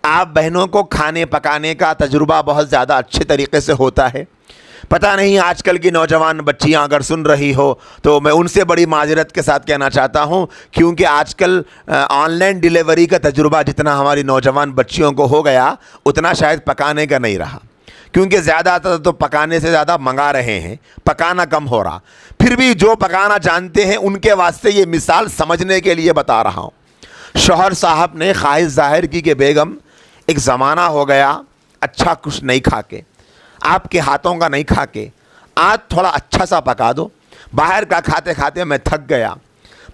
आप बहनों को खाने पकाने का तजुर्बा बहुत ज़्यादा अच्छे तरीके से होता है। पता नहीं आजकल की नौजवान बच्चियां अगर सुन रही हो तो मैं उनसे बड़ी माजरत के साथ कहना चाहता हूं, क्योंकि आजकल ऑनलाइन डिलीवरी का तजुर्बा जितना हमारी नौजवान बच्चियों को हो गया उतना शायद पकाने का नहीं रहा, क्योंकि ज़्यादातर तो पकाने से ज़्यादा मंगा रहे हैं, पकाना कम हो रहा। फिर भी जो पकाना जानते हैं उनके वास्ते ये मिसाल समझने के लिए बता रहा हूँ। शौहर साहब ने ख्वाहिश जाहिर की कि बेगम एक ज़माना हो गया अच्छा कुछ नहीं खा के, आपके हाथों का नहीं खा के, आज थोड़ा अच्छा सा पका दो, बाहर का खाते खाते मैं थक गया।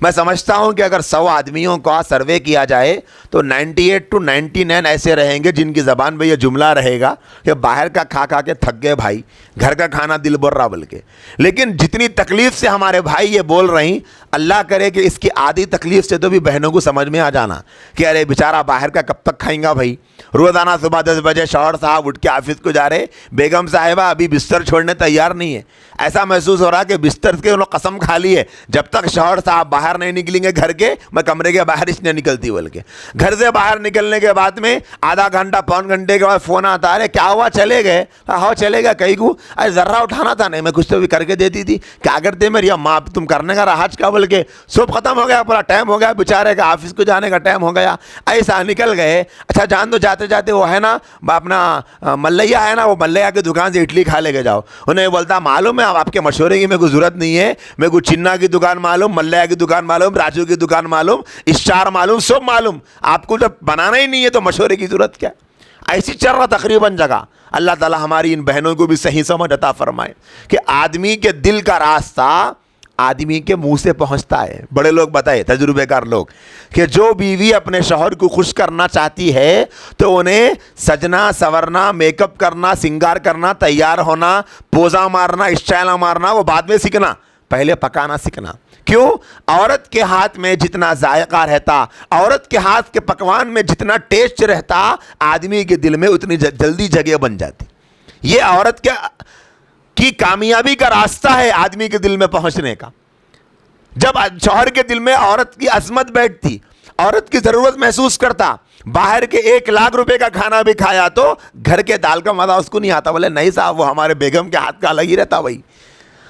मैं समझता हूं कि अगर 100 आदमियों का सर्वे किया जाए तो 98 to 99 ऐसे रहेंगे जिनकी ज़बान में ये जुमला रहेगा कि बाहर का खा खा के थक गए भाई, घर का खाना दिल बोल रहा बोल के। लेकिन जितनी तकलीफ़ से हमारे भाई ये बोल रही, अल्लाह करे कि इसकी आधी तकलीफ़ से तो भी बहनों को समझ में आ जाना कि अरे बेचारा बाहर का कब तक खाएंगा भाई। रोज़ाना सुबह 10 बजे शौहर साहब उठ के ऑफिस को जा रहे, बेगम साहिबा अभी बिस्तर छोड़ने तैयार नहीं है। ऐसा महसूस हो रहा कि बिस्तर के उन्होंने कसम खा ली है, जब तक शौहर साहब बाहर नहीं निकलेंगे घर के, मैं कमरे के बाहर इसने निकलती बोल के। घर से बाहर निकलने के बाद में आधा घंटा पौन घंटे के बाद फ़ोन आता है, अरे क्या हुआ चले गए? हाँ चले गए कहीं को, अरे ज़र्रा उठाना था नहीं, मैं कुछ तो भी करके देती थी, क्या करते मेरी अम्मा अब तुम करने का राज का बोल के। सब खत्म हो गया, पूरा टाइम हो गया, बेचारे का ऑफिस को जाने का टाइम हो गया, ऐसा निकल गए। अच्छा जान दो, जाते जाते वो है ना अपना मल्लैया है ना, वो मल्लैया की दुकान से इडली खा लेके जाओ। उन्हें बोलता मालूम है आपके मशवरे की मेरे को ज़रूरत नहीं है, मेरे को चिन्ना की दुकान मालूम, मल्लैया की दुकान मालूम, राजू की दुकान मालूम, स्टार मालूम, सब मालूम, आपको जब बनाना ही नहीं है तो मशवरे की ज़रूरत क्या। ऐसी चल रहा तकरीबन जगह। अल्लाह ताला हमारी इन बहनों को भी सही समझ अता फरमाए कि आदमी के दिल का रास्ता आदमी के मुंह से पहुंचता है। बड़े लोग बताए, तजुर्बेकार लोग, कि जो बीवी अपने शौहर को खुश करना चाहती है तो उन्हें सजना संवरना, मेकअप करना, श्रृंगार करना, तैयार होना, पोजा मारना, स्टाइल मारना वो बाद में सीखना, पहले पकाना सीखना। क्यों? औरत के हाथ में जितना जायका रहता, औरत के हाथ के पकवान में जितना टेस्ट रहता, आदमी के दिल में उतनी जल्दी जगह बन जाती। ये औरत की कामयाबी का रास्ता है आदमी के दिल में पहुंचने का। जब शौहर के दिल में औरत की अजमत बैठती, औरत की जरूरत महसूस करता, बाहर के 1 लाख रुपए का खाना भी खाया तो घर के दाल का मजा उसको नहीं आता। बोले नहीं साहब, वो हमारे बेगम के हाथ का अलग ही रहता भाई।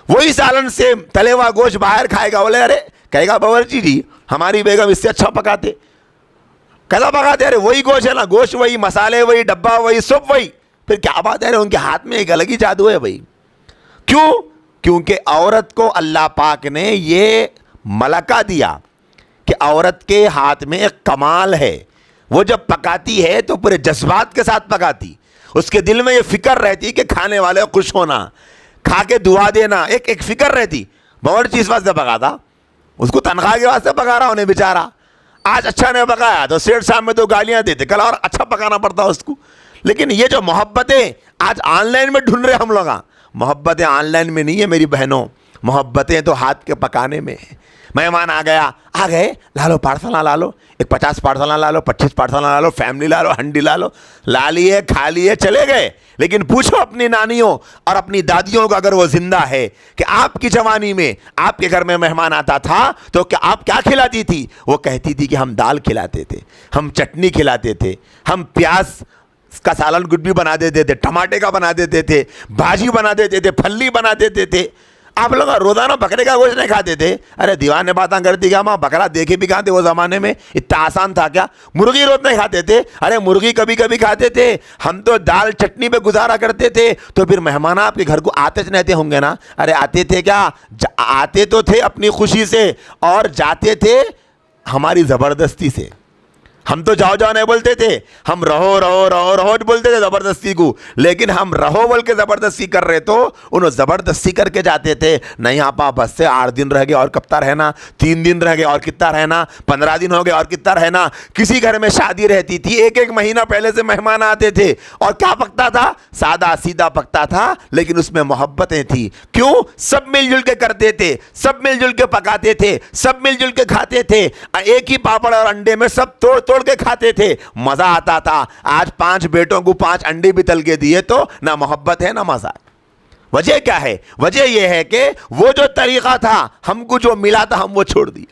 वही सालन से तले हुआ गोश्त बाहर खाएगा, बोले अरे कहेगा बावर्ची जी हमारी बेगम इससे अच्छा पकाते। कैसा पकाते? अरे वही गोश्त है ना, गोश्त वही, मसाले वही, डब्बा वही, सब वही। फिर क्या बात है, अरे उनके हाथ में एक अलग ही जादू है भाई। क्यों? क्योंकि औरत को अल्लाह पाक ने ये मलका दिया कि औरत के हाथ में एक कमाल है। वो जब पकाती है तो पूरे जज्बात के साथ पकाती, उसके दिल में ये फिक्र रहती कि खाने वाले को खुश होना, खा के दुआ देना, एक फिक्र रहती। बावर्ची इस वास्ते पकाता, उसको तनख्वाह के वास्ते पका रहा उन्हें बेचारा। आज अच्छा नहीं पकाया तो सेठ साहब में तो गालियां देते, कल और अच्छा पकाना पड़ता उसको। लेकिन ये जो मोहब्बतें आज ऑनलाइन में ढूंढ रहे हम लोग, मोहब्बतें ऑनलाइन में नहीं है मेरी बहनों, मोहब्बतें तो हाथ के पकाने में है। मेहमान आ गए, ला लो पार्सल ला लो, एक 50 पार्सल ला लो, 25 पार्सल ला लो, फैमिली ला लो, हंडी ला लिए, खा लिए, चले गए। लेकिन पूछो अपनी नानियों और अपनी दादियों को, अगर वो जिंदा है, कि आपकी जवानी में आपके घर में मेहमान आता था तो क्या आप क्या खिलाती थी? वो कहती थी कि हम दाल खिलाते थे, हम चटनी खिलाते थे, हम प्याज का सालन गुड भी बना देते थे, टमाटे का बना देते थे, भाजी बना देते थे, फल्ली बना देते थे। आप लोग रोजाना बकरे का गोश्त नहीं खाते थे? अरे दीवाने बातें करती क्या माँ, बकरा देखे भी कहाँ थे वो ज़माने में, इतना आसान था क्या? मुर्गी रोज नहीं खाते थे? अरे मुर्गी कभी कभी खाते थे, हम तो दाल चटनी पे गुजारा करते थे। तो फिर मेहमान आपके घर को आते रहते होंगे ना? अरे आते थे क्या? आते तो थे अपनी खुशी से और जाते थे हमारी ज़बरदस्ती से। हम तो जाओ जाओ नहीं बोलते थे, हम रहो रहो रहो रहो बोलते थे ज़बरदस्ती को। लेकिन हम रहो बोल के ज़बरदस्ती कर रहे तो उन्हें ज़बरदस्ती करके जाते थे। नहीं आपा बस से 8 दिन रह गए और कितना रहना, 3 दिन रह गए और कितना रहना, 15 दिन हो गए और कितना रहना। किसी घर में शादी रहती थी, 1 महीना पहले से मेहमान आते थे और क्या पकता था? सादा सीधा पकता था, लेकिन उसमें मोहब्बतें थी। क्यों? सब मिलजुल के करते थे, सब मिलजुल के पकाते थे, सब मिलजुल के खाते थे। एक ही पापड़ और अंडे में सब तोड़ तोड़ के खाते थे, मजा आता था। आज 5 बेटों को 5 अंडे भी तल के दिए तो ना मोहब्बत है ना मजा। वजह क्या है? वजह यह है कि वो जो तरीका था, हमको जो मिला था हम वो छोड़ दिए।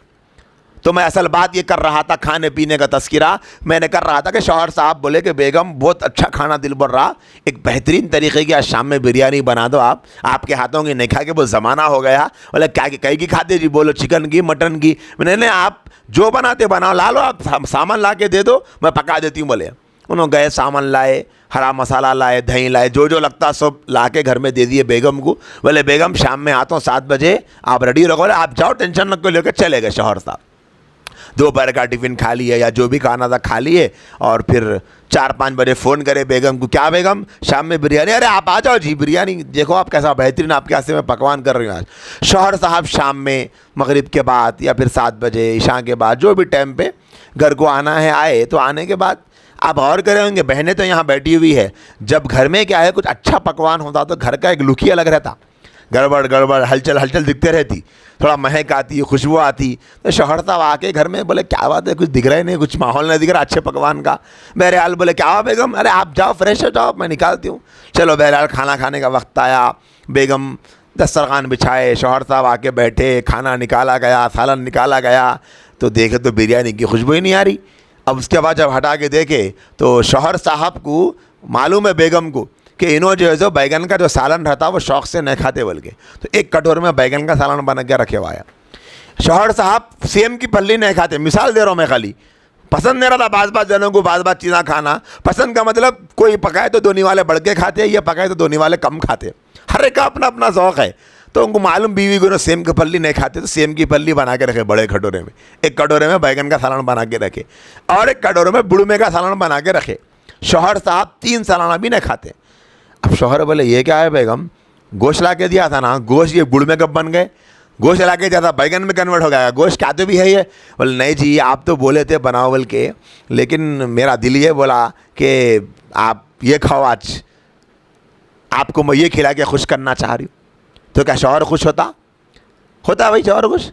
तो मैं असल बात ये कर रहा था, खाने पीने का तस्करा मैंने कर रहा था कि शौहर साहब बोले कि बेगम बहुत अच्छा खाना दिल भर रहा, एक बेहतरीन तरीके की आज शाम में बिरयानी बना दो, आपके हाथों की नहीं खा के वो ज़माना हो गया। बोले क्या कहीं की खाते जी? बोलो चिकन की, मटन की। मैंने नहीं, आप जो बनाते बनाओ, ला लो, आप सामान ला के दे दो, मैं पका देती हूँ। बोले उन्होंने गए, सामान लाए, हरा मसाला लाए, दही लाए, जो जो लगता सब ला के घर में दे दिए बेगम को। बोले बेगम शाम में आता हूँ 7 बजे, आप रेडी रखो। बोले आप जाओ, टेंशन न लेकर चले गए शौहर साहब। दोपहर का टिफ़िन खा लिए या जो भी खाना था खा लिए, और फिर 4-5 बजे फ़ोन करे बेगम को, क्या बेगम शाम में बिरयानी? अरे आप आ जाओ जी, बिरयानी देखो आप कैसा बेहतरीन आपके हाथ से मैं पकवान कर रही हूँ आज। शौहर साहब शाम में मगरिब के बाद या फिर 7 बजे ईशा के बाद जो भी टाइम पे घर को आना है आए। तो आने के बाद आप और करे होंगे, बहनें तो यहाँ बैठी हुई है, जब घर में क्या है कुछ अच्छा पकवान होता तो घर का एक लुक ही अलग रहता, गड़बड़ गड़बड़ हलचल हलचल दिखते रहती, थोड़ा महक आती, खुशबू आती। तो शौहर साहब आके घर में बोले क्या बात है, कुछ दिख रहा ही नहीं, कुछ माहौल नहीं दिख रहा अच्छे पकवान का। बहरहाल बोले क्या हुआ बेगम? अरे आप जाओ फ्रेश हो जाओ, मैं निकालती हूँ। चलो बहरहाल खाना खाने का वक्त आया, बेगम दस्तरखान बिछाए, शौहर साहब आके बैठे, खाना निकाला गया, सालन निकाला गया, तो देखे तो बिरयानी की खुशबू ही नहीं आ रही। अब उसके बाद जब हटा के देखे तो शौहर साहब को मालूम है बेगम को कि इन्हों जो है जो बैगन का जो सालन रहता वो शौक़ से नहीं खाते, बोल के तो एक कटोरे में बैगन का सालन बना के रखे हुआ है। शौहर साहब सेम की पल्ली नहीं खाते, मिसाल दे रहा हूँ मैं खाली, पसंद नहीं रहा था बाज़ जनों को बाज़ चीज़ें खाना पसंद का मतलब कोई पकाए तो दोनों वाले बढ़ के खाते, ये पकाए तो दोनों वाले कम खाते, हर एक का अपना अपना शौक़ है। तो उनको मालूम बीवी को सेम की पल्ली नहीं खाते, तो सेम की पल्ली बना के रखे बड़े कटोरे में, एक कटोरे में बैगन का सालन बना के रखे और एक कटोरे में बुड़मे का सालन बना के रखे। शौहर साहब 3 सालाना भी नहीं खाते। अब शौहर बोले ये क्या है बेगम, गोश्त ला के दिया था ना, गोश्त ये गुड़ में कब बन गए? गोश्त ला के दिया था बैगन में कन्वर्ट हो गया, गोश्त क्या तो भी है ये? बोले नहीं जी आप तो बोले थे बनाओ बोल के, लेकिन मेरा दिल ये बोला कि आप ये खाओ, आज आपको मैं ये खिला के खुश करना चाह रही हूँ। तो क्या शौहर खुश होता भाई? शौहर खुश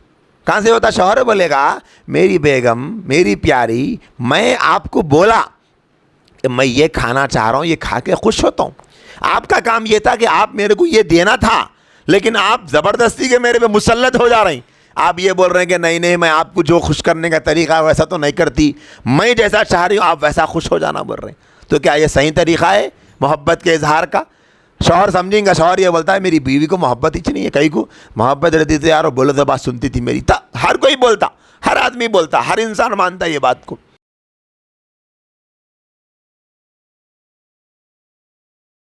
कहाँ से होता? शौहर बोलेगा मेरी बेगम मेरी प्यारी, मैं आपको बोला कि मैं ये खाना चाह रहा हूँ, ये खा के खुश होता हूँ। आपका काम ये था कि आप मेरे को ये देना था, लेकिन आप ज़बरदस्ती के मेरे पे मुसल्लत हो जा रही हैं। आप ये बोल रहे हैं कि नहीं नहीं मैं आपको जो खुश करने का तरीका है वैसा तो नहीं करती, मैं जैसा चाह रही हूँ आप वैसा खुश हो जाना बोल रहे हैं। तो क्या ये सही तरीका है मोहब्बत के इजहार का? शौहर समझेंगे, शौहर ये बोलता है मेरी बीवी को मोहब्बत ही नहीं है, कहीं को मोहब्बत रहती थी यार, बोलो तो बात सुनती थी मेरी। हर कोई बोलता, हर आदमी बोलता, हर इंसान मानता है ये बात को।